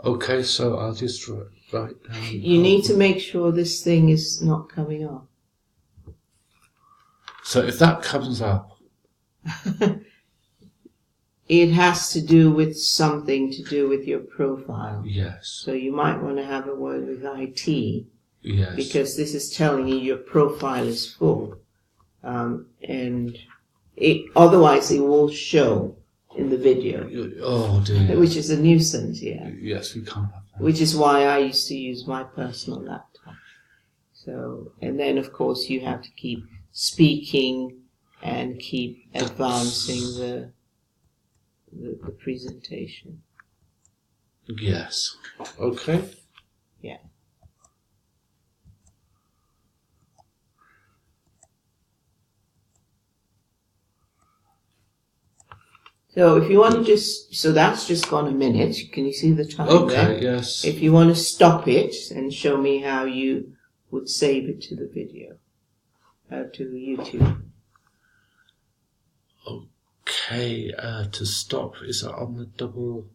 Okay, so I'll just write down. You need to make sure this thing is not coming up. So if that comes up, it has to do with something to do with your profile. yes. So you might want to have a word with IT. Yes. Because this is telling you your profile is full. And otherwise it will show in the video. Oh dear. Which is a nuisance, yeah. Yes, we can't have that. Which is why I used to use my personal laptop. So, and then of course you have to keep speaking and keep advancing the presentation. Yes. Okay. Yeah. So if you want to so that's just gone a minute. Can you see the time there? Okay, yes. If you want to stop it and show me how you would save it to the video, to YouTube. Okay, to stop, is that on the double?